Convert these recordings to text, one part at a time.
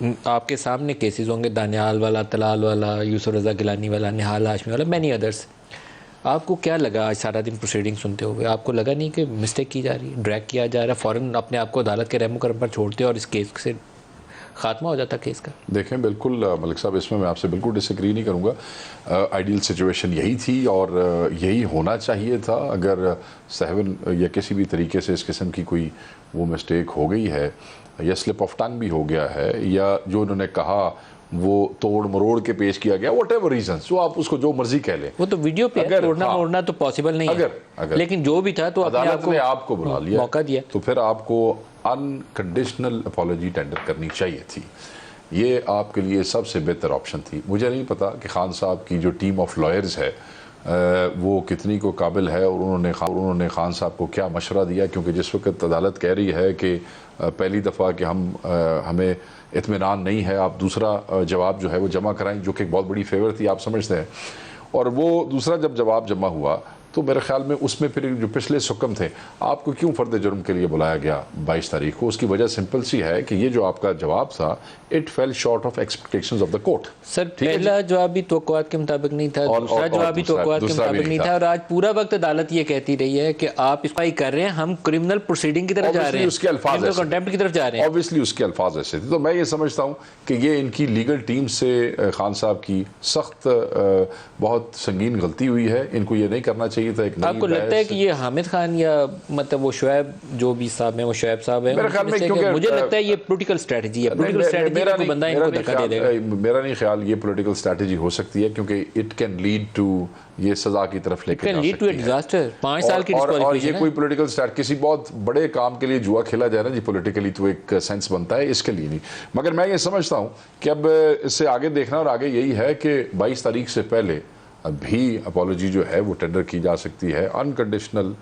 आपके सामने केसेस होंगे, दानियाल वाला, तलाल वाला, यूसुफ रज़ा गिलानी वाला, निहाल हाशमी वाला, मैनी अदर्स। आपको क्या लगा आज सारा दिन प्रोसीडिंग सुनते हुए? आपको लगा नहीं कि मिस्टेक की जा रही है, ड्रैग किया जा रहा है, फ़ौरन अपने आप को अदालत के रहमो करम पर छोड़ते और इस केस से खात्मा हो जाता केस का? देखें, बिल्कुल मलिक साहब, इसमें मैं आपसे बिल्कुल डिसएग्री नहीं करूँगा। आइडियल सिचुएशन यही थी और यही होना चाहिए था। अगर सहवन या किसी भी तरीके से इस किस्म की कोई वो मिस्टेक हो गई है या स्लिप ऑफ टंग भी हो गया है या जो उन्होंने कहा वो तोड़ मरोड़ के पेश किया गया, वट एवर रीजन, जो आप उसको जो मर्जी कह लें, वो तो वीडियो पे अगर तोड़ना हाँ, मोड़ना तो पॉसिबल नहीं अगर है, लेकिन जो भी था तो अदालत ने आपको बुला लिया, मौका दिया, तो फिर आपको अनकंडीशनल अपॉलॉजी टेंडर करनी चाहिए थी। ये आपके लिए सबसे बेहतर ऑप्शन थी। मुझे नहीं पता कि खान साहब की जो टीम ऑफ लॉयर्स है वो कितनी को काबिल है और उन्होंने खान साहब को क्या मशवरा दिया, क्योंकि जिस वक्त अदालत कह रही है कि पहली दफ़ा कि हमें इत्मीनान नहीं है, आप दूसरा जवाब जो है वो जमा कराएं, जो कि एक बहुत बड़ी फेवर थी, आप समझते हैं। और वो दूसरा जब जवाब जमा हुआ तो मेरे ख्याल में उसमें फिर जो पिछले हुक्म थे, आपको क्यों फ़र्द जुर्म के लिए बुलाया गया 22 तारीख को? उसकी वजह सिंपल सी है कि ये जो आपका जवाब था, it fail short of expectations of the court. Sir, पहला जवाब भी तवक्कुआत के मुताबिक नहीं था, दूसरा जवाब भी तवक्कुआत के मुताबिक नहीं था, और आज पूरा वक्त अदालत ये कहती रही है कि आप इस पर कर रहे हैं, हम क्रिमिनल प्रोसीडिंग की तरफ जा रहे हैं, उसके अल्फाज कंटेम्प्ट की तरफ जा रहे हैं। ऑब्वियसली उसके अल्फाज ऐसे थे। तो मैं ये समझता हूँ कि ये इनकी लीगल टीम से खान साहब की सख्त बहुत संगीन गलती हुई है। इनको ये नहीं करना चाहिए था। एक आपको लगता है कि ये हामिद खान या मतलब वो शुएब जो भी साहब हैं, वो शुएब साहब हैं, मेरे ख्याल में, क्योंकि मुझे लगता है ये पॉलिटिकल स्ट्रेटजी है, पॉलिटिकल स्ट्रेटजी को बंदा इनको धक्का दे देगा। मेरा नहीं ख्याल ये पॉलिटिकल स्ट्रेटजी हो सकती है, क्योंकि इट कैन लीड टू ये सजा की तरफ लेकर जा सकती है, डिजास्टर, 5 साल की और ये कोई पॉलिटिकल स्ट्रेटजी किसी बहुत बड़े काम के लिए जुआ खेला जाए ना जी पॉलिटिकली, तो एक सेंस बनता है, इसके लिए नहीं। मगर मैं ये समझता हूँ कि अब इससे आगे देखना और आगे यही है कि 22 तारीख से पहले भी अपॉलॉजी जो है वो टेंडर की जा सकती है। अनकंडीशनल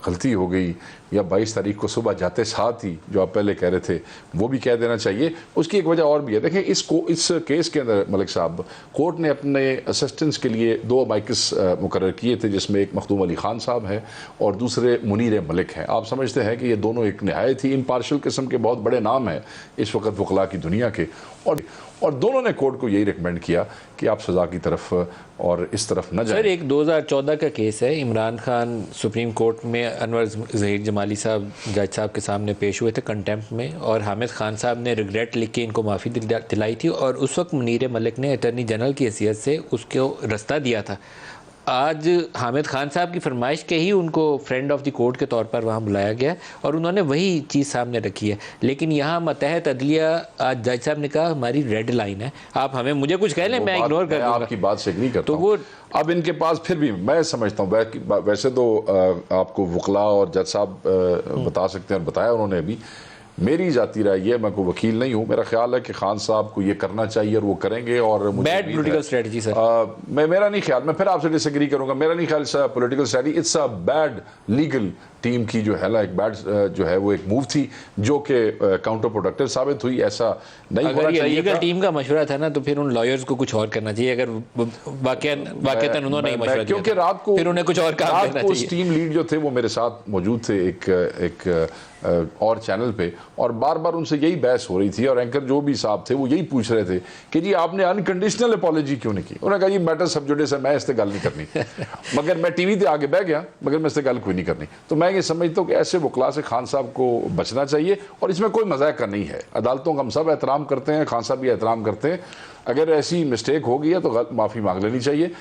गलती हो गई या 22 तारीख को सुबह जाते साथ ही जो आप पहले कह रहे थे वो भी कह देना चाहिए। उसकी एक वजह और भी है। देखें, इस केस के अंदर मलिक साहब, कोर्ट ने अपने असिस्टेंट्स के लिए 2 माइकस मुकर्रर किए थे, जिसमें एक मखदूम अली खान साहब हैं और दूसरे मुनीर मलिक हैं। आप समझते हैं कि ये दोनों एक नहायत ही इम्पार्शल किस्म के बहुत बड़े नाम हैं इस वक्त वकला की दुनिया के, और दोनों ने कोर्ट को यही रिकमेंड किया कि आप सज़ा की तरफ और इस तरफ न जाएं। सर, एक 2014 का केस है, इमरान खान सुप्रीम कोर्ट में अनवर ज़हीर जमाली साहब जज साहब के सामने पेश हुए थे कंटेम्प्ट में, और हामिद खान साहब ने रिग्रेट लिख के इनको माफ़ी दिलाई थी, और उस वक्त मुनीर मलिक ने अटर्नी जनरल की हैसियत से उसको रास्ता दिया था। आज हामिद खान साहब की फरमाइश के ही उनको फ्रेंड ऑफ द कोर्ट के तौर पर वहाँ बुलाया गया और उन्होंने वही चीज़ सामने रखी है। लेकिन यहाँ मतहत अदलिया, आज जज साहब ने कहा हमारी रेड लाइन है, आप हमें मुझे कुछ कह लें, मैं इग्नोर कर दूंगा। आपकी बात से एग्री करता तो हूं। वो अब इनके पास फिर भी मैं समझता हूँ, वैसे तो आपको वकला और जज साहब बता सकते हैं और बताया उन्होंने भी। मेरी जाती राय ये, मैं कोई वकील नहीं हूँ, मेरा ख्याल है कि खान साहब को ये करना चाहिए और वो करेंगे। और बैड पॉलिटिकल स्ट्रेटजी सर, मेरा नहीं ख्याल, मैं फिर आपसे डिसएग्री करूंगा, मेरा नहीं ख्याल political strategy, it's a bad legal team की जो है ना, एक बैड जो है वो एक मूव थी जो कि काउंटर प्रोडक्टिव साबित हुई। ऐसा नहीं होना चाहिए। लीगल टीम का मशवरा था ना, तो फिर उन लॉयर्स को कुछ और करना चाहिए। अगर वाकयातन उन्होंने नहीं मशवरा दिया, क्योंकि रात को फिर उन्हें कुछ और काम करना चाहिए। उस टीम लीड जो थे वो मेरे साथ मौजूद थे एक और चैनल पे, और बार बार उनसे यही बहस हो रही थी, और एंकर जो भी साहब थे वो यही पूछ रहे थे कि जी आपने अनकंडीशनल अपॉलॉजी क्यों नहीं की। उन्होंने कहा जी मैटर सब जुड़े से, मैं इससे गल नहीं करनी। मगर मैं टीवी पे आगे बह गया, मगर मैं इससे गल कोई नहीं करनी। तो मैं ये समझता हूँ कि ऐसे वकला से खान साहब को बचना चाहिए, और इसमें कोई मजाक का नहीं है। अदालतों का हम सब एहतराम करते हैं, खान साहब भी एहतराम करते हैं। अगर ऐसी मिस्टेक हो गई है तो माफ़ी मांग लेनी चाहिए।